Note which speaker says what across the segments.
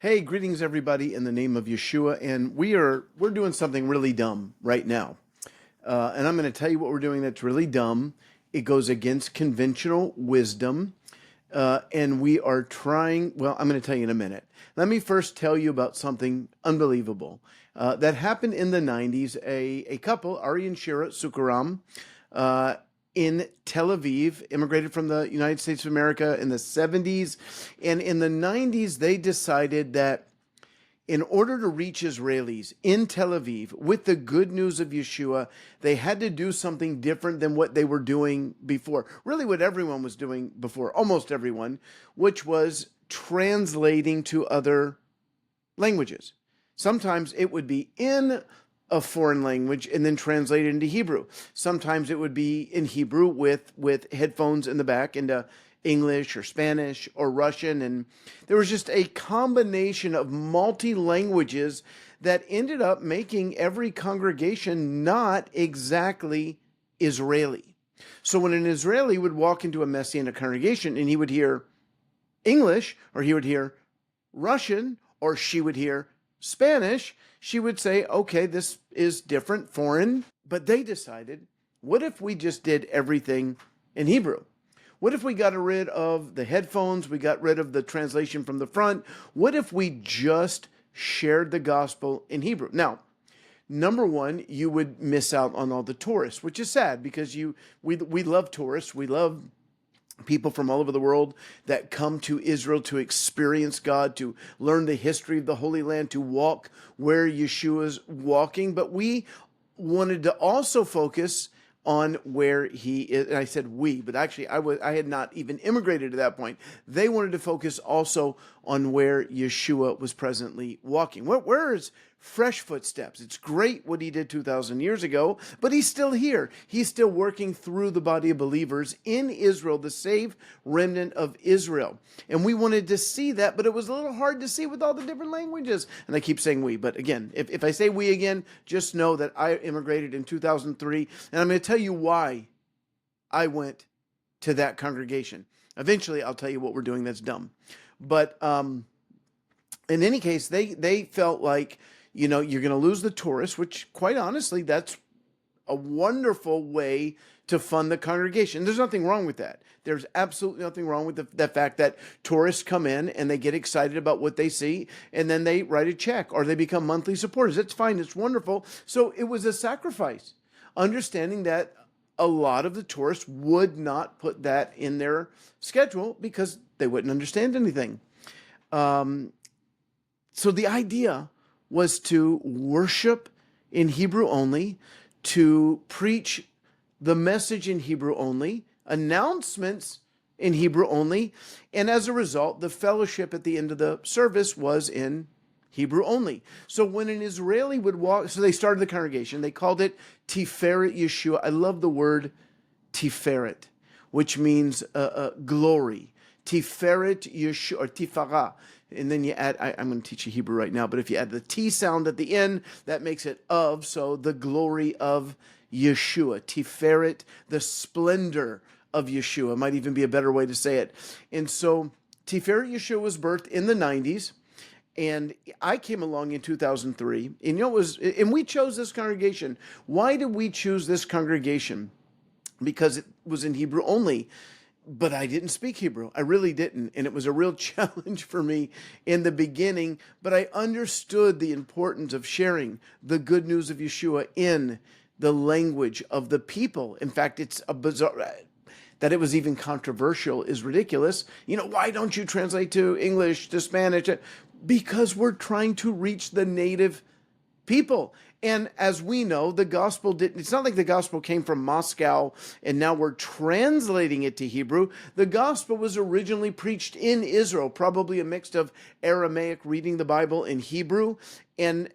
Speaker 1: Hey, greetings everybody in the name of Yeshua, and we're doing something really dumb right now. And I'm going to tell you what we're doing that's really dumb. It goes against conventional wisdom, and we are trying. Well, I'm going to tell you in a minute. Let me first tell you about something unbelievable that happened in the '90s. A couple, Ari and Shira Sorko-Ram, in Tel Aviv, immigrated from the United States of America in the '70s. And in the '90s, they decided that in order to reach Israelis in Tel Aviv with the good news of Yeshua, they had to do something different than what they were doing before. Really, what everyone was doing before, almost everyone, which was translating to other languages. Sometimes it would be in a foreign language and then translated into Hebrew. Sometimes it would be in Hebrew with headphones in the back into English or Spanish or Russian. And there was just a combination of multi-languages that ended up making every congregation not exactly Israeli. So when an Israeli would walk into a Messianic congregation and he would hear English, or he would hear Russian, or she would hear Spanish, she would say, okay, this is different, foreign. But they decided, what if we just did everything in Hebrew? What if we got rid of the headphones? We got rid of the translation from the front. What if we just shared the gospel in Hebrew? Now, number one, you would miss out on all the tourists, which is sad because we love tourists. We love people from all over the world that come to Israel to experience God, to learn the history of the Holy Land, to walk where Yeshua's walking. But we wanted to also focus on where he is. And I said we, but actually I had not even immigrated to that point. They wanted to focus also on where Yeshua was presently walking. Where is fresh footsteps? It's great what he did 2,000 years ago, but he's still here. He's still working through the body of believers in Israel, the saved remnant of Israel. And we wanted to see that, but it was a little hard to see with all the different languages. And I keep saying we, but again, if I say we again, just know that I immigrated in 2003, and I'm going to tell you why I went to that congregation. Eventually, I'll tell you what we're doing that's dumb. But in any case, they felt like, you're going to lose the tourists, which quite honestly, that's a wonderful way to fund the congregation. There's nothing wrong with that. There's absolutely nothing wrong with the fact that tourists come in and they get excited about what they see and then they write a check or they become monthly supporters. It's fine. It's wonderful. So it was a sacrifice, understanding that a lot of the tourists would not put that in their schedule because they wouldn't understand anything. So the idea was to worship in Hebrew only, to preach the message in Hebrew only, announcements in Hebrew only, and as a result, the fellowship at the end of the service was in Hebrew only. So when an Israeli would walk, so they started the congregation, they called it Tiferet Yeshua. I love the word Tiferet, which means glory. Tiferet Yeshua, or Tifara. And then you add, I'm going to teach you Hebrew right now, but if you add the T sound at the end, that makes it of, so the glory of Yeshua. Tiferet, the splendor of Yeshua, might even be a better way to say it. And so Tiferet Yeshua was birthed in the 90s, and I came along in 2003, and we chose this congregation. Why did we choose this congregation? Because it was in Hebrew only. But I didn't speak Hebrew. I really didn't. And it was a real challenge for me in the beginning. But I understood the importance of sharing the good news of Yeshua in the language of the people. In fact, it's a bizarre, that it was even controversial is ridiculous. Why don't you translate to English, to Spanish? Because we're trying to reach the native people. And as we know, the gospel it's not like the gospel came from Moscow and now we're translating it to Hebrew. The gospel was originally preached in Israel, probably a mix of Aramaic, reading the Bible in Hebrew. And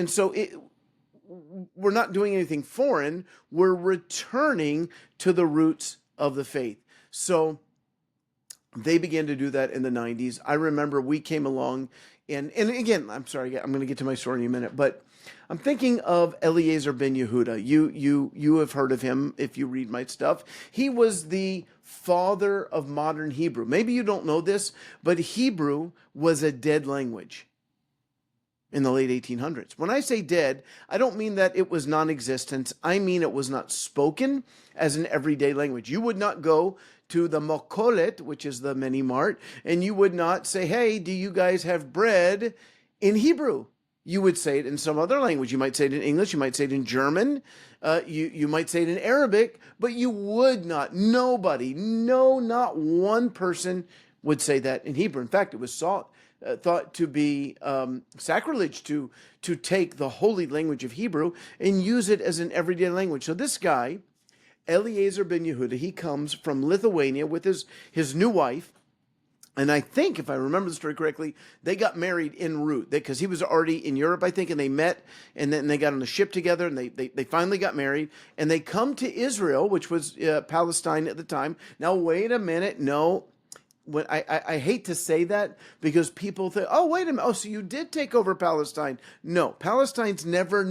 Speaker 1: so we're not doing anything foreign. We're returning to the roots of the faith. So they began to do that in the 90s. I remember we came along and again, I'm sorry, I'm going to get to my story in a minute, but I'm thinking of Eliezer ben Yehuda. You have heard of him if you read my stuff. He was the father of modern Hebrew. Maybe you don't know this, but Hebrew was a dead language. in the late 1800s. When I say dead, I don't mean that it was non-existent. I mean it was not spoken as an everyday language. You would not go to the Mokolet, which is the mini mart, and you would not say, hey, do you guys have bread in Hebrew? You would say it in some other language. You might say it in English. You might say it in German. You might say it in Arabic, but you would not. Nobody, no, not one person would say that in Hebrew. In fact, it was thought to be sacrilege to take the holy language of Hebrew and use it as an everyday language. So this guy, Eliezer ben Yehuda, he comes from Lithuania with his new wife. And I think, if I remember the story correctly, they got married en route because he was already in Europe, I think, and they met, and then they got on a ship together, and they finally got married, and they come to Israel, which was Palestine at the time. Now, wait a minute, no. When I hate to say that because people think, oh, wait a minute. Oh, so you did take over Palestine. No, Palestine's never,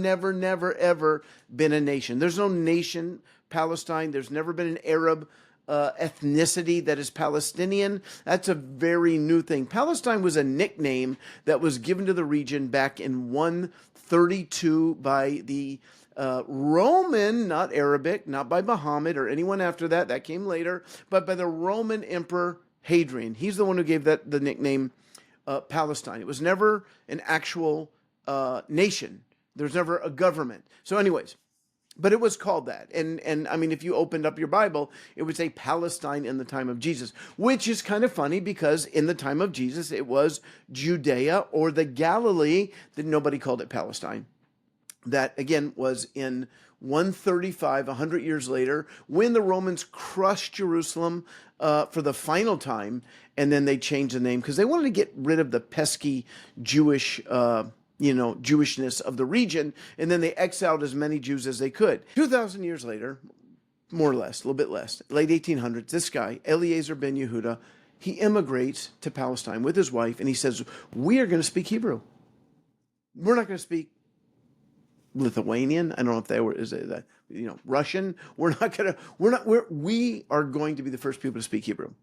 Speaker 1: ever been a nation. There's no nation, Palestine. There's never been an Arab ethnicity that is Palestinian. That's a very new thing. Palestine was a nickname that was given to the region back in 132 by the Roman, not Arabic, not by Muhammad or anyone after that. That came later, but by the Roman Emperor Hadrian. He's the one who gave that the nickname Palestine. It was never an actual nation. There's never a government. So anyways, but it was called that. And I mean, if you opened up your Bible, it would say Palestine in the time of Jesus, which is kind of funny because in the time of Jesus, it was Judea or the Galilee, that nobody called it Palestine. That, again, was in 135, 100 years later, when the Romans crushed Jerusalem for the final time, and then they changed the name because they wanted to get rid of the pesky Jewish Jewishness of the region, and then they exiled as many Jews as they could. 2,000 years later, more or less, a little bit less, late 1800s, this guy, Eliezer ben Yehuda, he immigrates to Palestine with his wife, and he says, we are going to speak Hebrew. We're not going to speak Lithuanian. I don't know if they were, Russian. We are going to be the first people to speak Hebrew.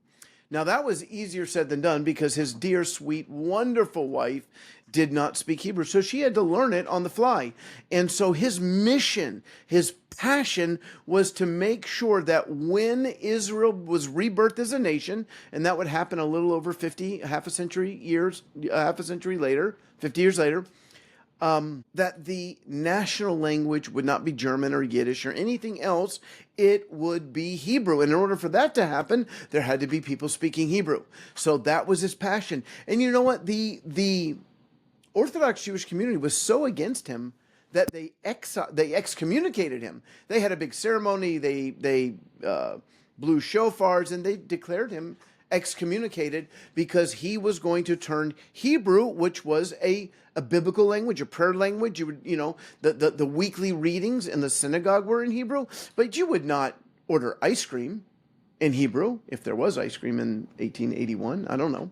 Speaker 1: Now, that was easier said than done because his dear, sweet, wonderful wife did not speak Hebrew. So she had to learn it on the fly. And so his mission, his passion was to make sure that when Israel was rebirthed as a nation, and that would happen a little over 50 years later, that the national language would not be German or Yiddish or anything else. It would be Hebrew. And in order for that to happen, there had to be people speaking Hebrew. So that was his passion. And you know what? The Orthodox Jewish community was so against him that they excommunicated him. They had a big ceremony. They blew shofars, and they declared him excommunicated because he was going to turn Hebrew, which was a biblical language, a prayer language. You would, the weekly readings in the synagogue were in Hebrew, but you would not order ice cream in Hebrew if there was ice cream in 1881. I don't know,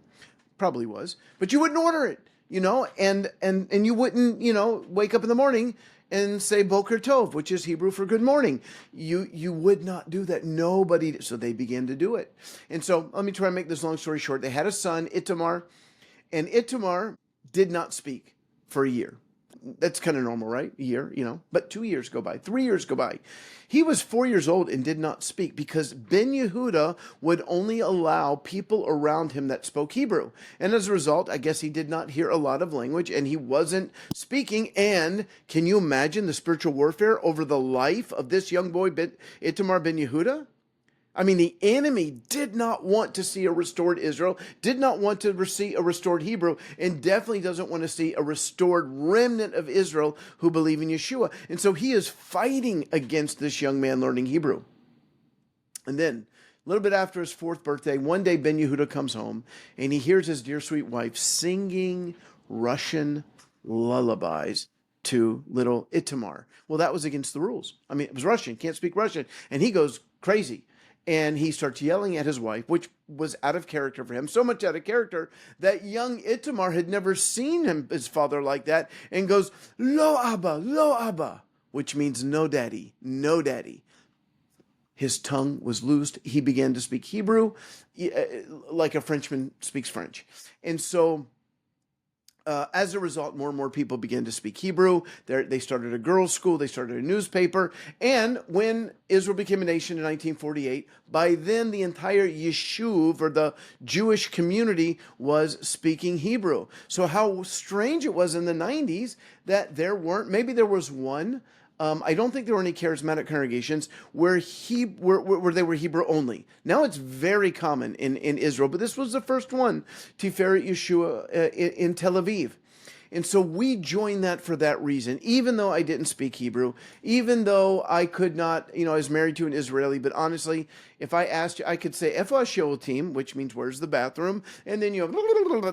Speaker 1: probably was, but you wouldn't order it, and you wouldn't, wake up in the morning and say Boker Tov, which is Hebrew for good morning. You would not do that. Nobody. So they began to do it. And so let me try and make this long story short. They had a son, Itamar, and Itamar did not speak for a year. That's kind of normal, right? A year, but 2 years go by, 3 years go by. He was 4 years old and did not speak because Ben Yehuda would only allow people around him that spoke Hebrew. And as a result, I guess he did not hear a lot of language and he wasn't speaking. And can you imagine the spiritual warfare over the life of this young boy, Itamar ben Yehuda? I mean, the enemy did not want to see a restored Israel, did not want to see a restored Hebrew, and definitely doesn't want to see a restored remnant of Israel who believe in Yeshua. And so he is fighting against this young man learning Hebrew. And then, a little bit after his 4th birthday, one day Ben Yehuda comes home, and he hears his dear sweet wife singing Russian lullabies to little Itamar. Well, that was against the rules. I mean, it was Russian, can't speak Russian. And he goes crazy. And he starts yelling at his wife, which was out of character for him, so much out of character that young Itamar had never seen his father like that, and goes, lo Abba, which means no daddy, no daddy. His tongue was loosed. He began to speak Hebrew like a Frenchman speaks French. And so As a result, more and more people began to speak Hebrew. They started a girls' school. They started a newspaper. And when Israel became a nation in 1948, by then the entire Yeshuv, or the Jewish community, was speaking Hebrew. So how strange it was in the 90s that there weren't, maybe there was one. I don't think there were any charismatic congregations where they were Hebrew only. Now it's very common in Israel, but this was the first one, Tiferet Yeshua in Tel Aviv. And so we joined that for that reason, even though I didn't speak Hebrew, even though I could not, I was married to an Israeli, but honestly, if I asked you, I could say, Efa Sheotim, which means where's the bathroom? And then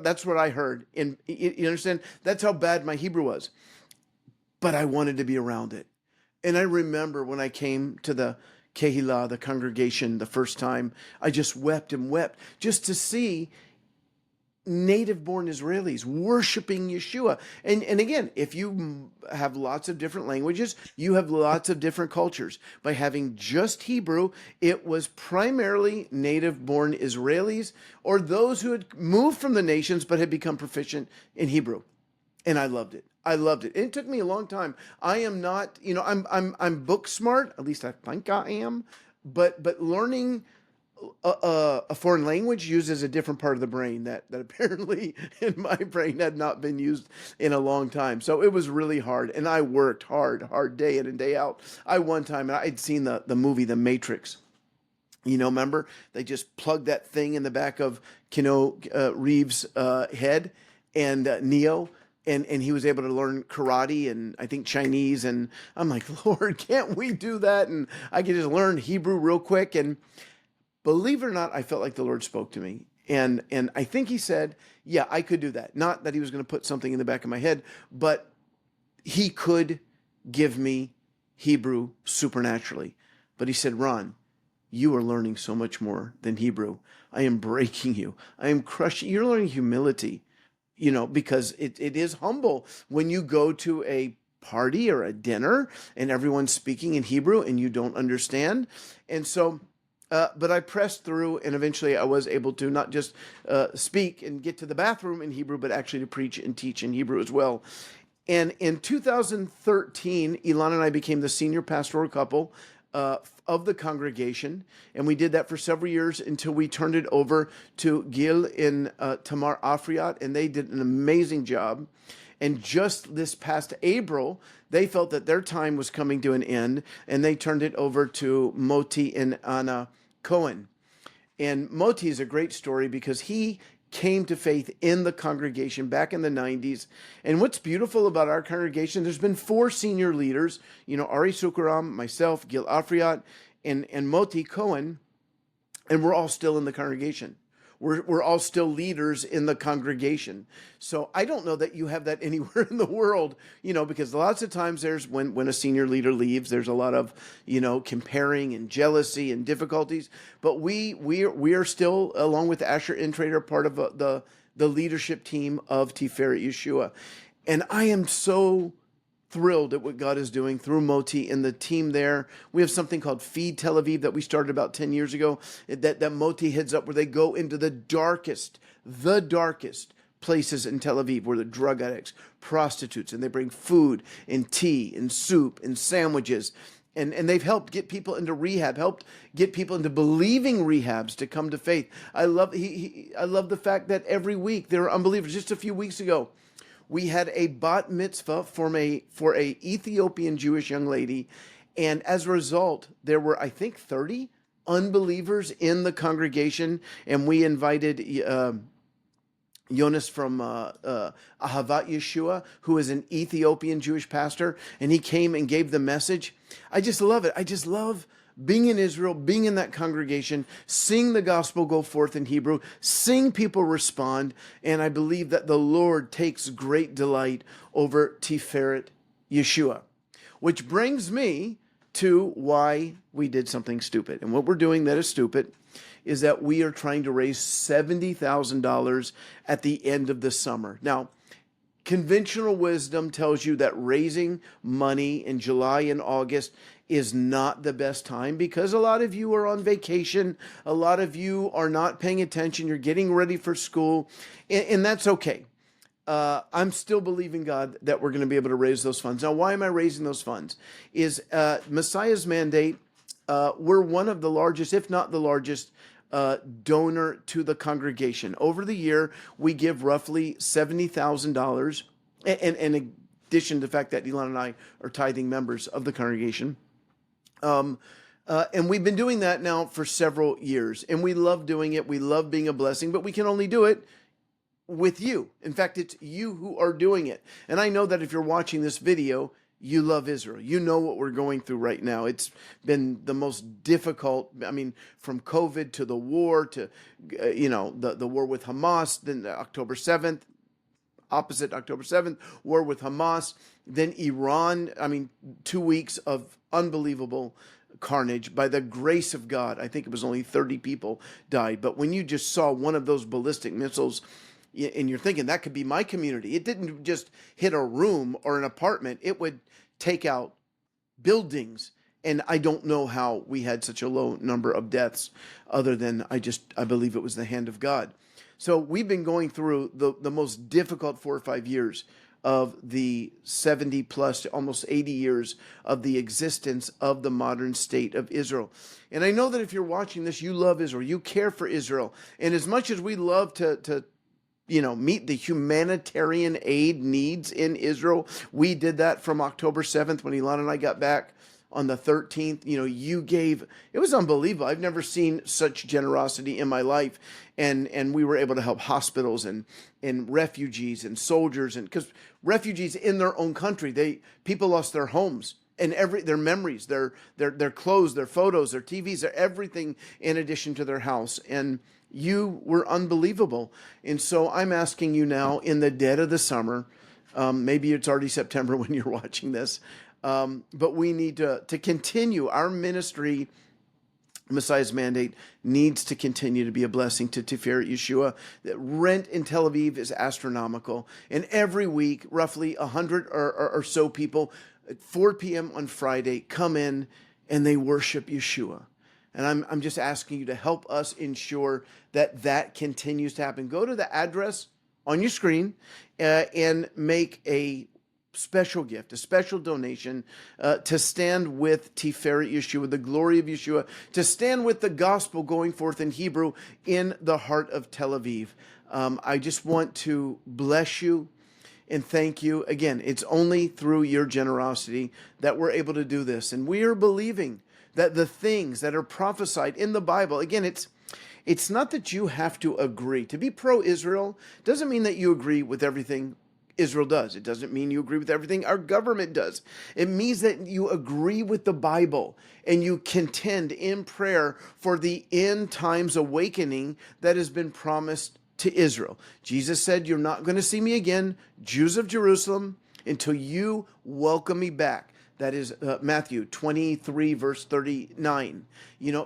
Speaker 1: that's what I heard. And you understand? That's how bad my Hebrew was. But I wanted to be around it. And I remember when I came to the Kehillah, the congregation, the first time, I just wept and wept just to see native-born Israelis worshiping Yeshua. And again, if you have lots of different languages, you have lots of different cultures. By having just Hebrew, it was primarily native-born Israelis or those who had moved from the nations but had become proficient in Hebrew. And I loved it. I loved it. It took me a long time. I am not, I'm book smart. At least I think I am. But learning a foreign language uses a different part of the brain that apparently in my brain had not been used in a long time. So it was really hard. And I worked hard day in and day out. One time, and I'd seen the movie The Matrix. Remember? They just plugged that thing in the back of Reeves' head, and Neo. And he was able to learn karate and I think Chinese. And I'm like, Lord, can't we do that? And I could just learn Hebrew real quick. And believe it or not, I felt like the Lord spoke to me. And I think he said, yeah, I could do that. Not that he was going to put something in the back of my head, but he could give me Hebrew supernaturally. But he said, Ron, you are learning so much more than Hebrew. I am breaking you. I am crushing. You're learning humility. Because it is humble when you go to a party or a dinner and everyone's speaking in Hebrew and you don't understand. And so, but I pressed through, and eventually I was able to not just speak and get to the bathroom in Hebrew, but actually to preach and teach in Hebrew as well. And in 2013, Ilan and I became the senior pastoral couple of the congregation, and we did that for several years until we turned it over to Gil and Tamar Afriat, and they did an amazing job. And just this past April, they felt that their time was coming to an end, and they turned it over to Moti and Anna Cohen. And Moti is a great story because he came to faith in the congregation back in the 90s. And what's beautiful about our congregation, there's been 4 senior leaders, Ari Sorko-Ram, myself, Gil Afriat, and Moti Cohen, and we're all still in the congregation. We're all still leaders in the congregation. So I don't know that you have that anywhere in the world, because lots of times there's when a senior leader leaves, there's a lot of, comparing and jealousy and difficulties. But we are still, along with Asher Intrader, part of the leadership team of Tiferet Yeshua. And I am so thrilled at what God is doing through Moti and the team there. We have something called Feed Tel Aviv that we started about 10 years ago that Moti heads up, where they go into the darkest places in Tel Aviv, where the drug addicts, prostitutes, and they bring food and tea and soup and sandwiches. And they've helped get people into rehab, helped get people into believing rehabs to come to faith. I love the fact that every week there are unbelievers. Just a few weeks ago, we had a bat mitzvah for a Ethiopian Jewish young lady, and as a result, there were, I think, 30 unbelievers in the congregation, and we invited Jonas from Ahavat Yeshua, who is an Ethiopian Jewish pastor, and he came and gave the message. I just love it. I just love being in Israel, being in that congregation, seeing the gospel go forth in Hebrew, seeing people respond, and I believe that the Lord takes great delight over Tiferet Yeshua. Which brings me to why we did something stupid. And what we're doing that is stupid is that we are trying to raise $70,000 at the end of the summer. Now, conventional wisdom tells you that raising money in July and August is not the best time because a lot of you are on vacation. A lot of you are not paying attention. You're getting ready for school, and that's okay. I'm still believing God that we're going to be able to raise those funds. Now, why am I raising those funds? Is Messiah's Mandate, we're one of the largest, if not the largest, donor to the congregation. Over the year, we give roughly $70,000, and in addition to the fact that Elon and I are tithing members of the congregation. And we've been doing that now for several years, and we love doing it. We love being a blessing, but we can only do it with you. In fact, it's you who are doing it. And I know that if you're watching this video, you love Israel. You know what we're going through right now. It's been the most difficult. I mean, from COVID to the war to, the war with Hamas, then October 7th, opposite October 7th, war with Hamas, then Iran. I mean, 2 weeks of unbelievable carnage. By the grace of God, I think it was only 30 people died. But when you just saw one of those ballistic missiles, and you're thinking that could be my community, it didn't just hit a room or an apartment, it would take out buildings. And I don't know how we had such a low number of deaths, other than I believe it was the hand of God. So we've been going through the most difficult 4 or 5 years of the 70 plus, almost 80 years of the existence of the modern state of Israel. And I know that if you're watching this, you love Israel, you care for Israel. And as much as we love to meet the humanitarian aid needs in Israel, we did that from October 7th when Elon and I got back on the 13th. You gave, it was unbelievable. I've never seen such generosity in my life. And we were able to help hospitals and refugees and soldiers, and because refugees in their own country, people lost their homes and their memories, their clothes, their photos, their TVs, their everything in addition to their house. And you were unbelievable. And so I'm asking you now, in the dead of the summer, maybe it's already September when you're watching this, but we need to continue our ministry. Messiah's Mandate needs to continue to be a blessing to Tiferet Yeshua. The rent in Tel Aviv is astronomical. And every week, roughly 100 or so people at 4 p.m. on Friday come in and they worship Yeshua. And I'm just asking you to help us ensure that continues to happen. Go to the address on your screen and make a special gift, a special donation to stand with Tiferet Yeshua, the glory of Yeshua, to stand with the gospel going forth in Hebrew in the heart of Tel Aviv. I just want to bless you and thank you. Again, it's only through your generosity that we're able to do this. And we are believing that the things that are prophesied in the Bible, again, it's not that you have to agree. To be pro-Israel doesn't mean that you agree with everything Israel does. It doesn't mean you agree with everything our government does. It means that you agree with the Bible and you contend in prayer for the end times awakening that has been promised to Israel. Jesus said, "You're not going to see me again, Jews of Jerusalem, until you welcome me back." That is Matthew 23, verse 39.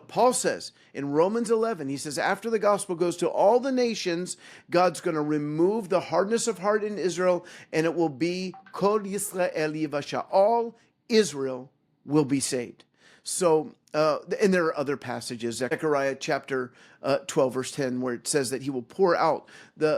Speaker 1: Paul says in Romans 11, he says, after the gospel goes to all the nations, God's going to remove the hardness of heart in Israel, and it will be Kol Yisrael Yivasha. All Israel will be saved. So, and there are other passages, Zechariah chapter 12, verse 10, where it says that he will pour out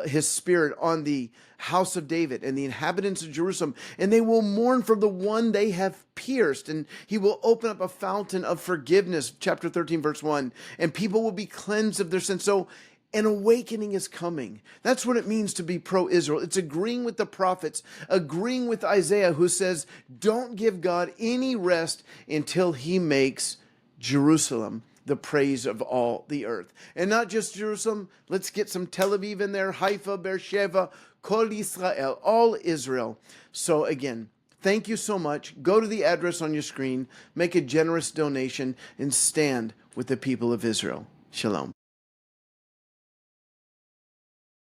Speaker 1: his spirit on the house of David and the inhabitants of Jerusalem, and they will mourn for the one they have pierced, and he will open up a fountain of forgiveness, chapter 13, verse 1, and people will be cleansed of their sins. So an awakening is coming. That's what it means to be pro-Israel. It's agreeing with the prophets, agreeing with Isaiah, who says, don't give God any rest until he makes Jerusalem the praise of all the earth. And not just Jerusalem, let's get some Tel Aviv in there, Haifa, Beersheba, Kol Yisrael, all Israel. So again, thank you so much. Go to the address on your screen, make a generous donation, and stand with the people of Israel. Shalom.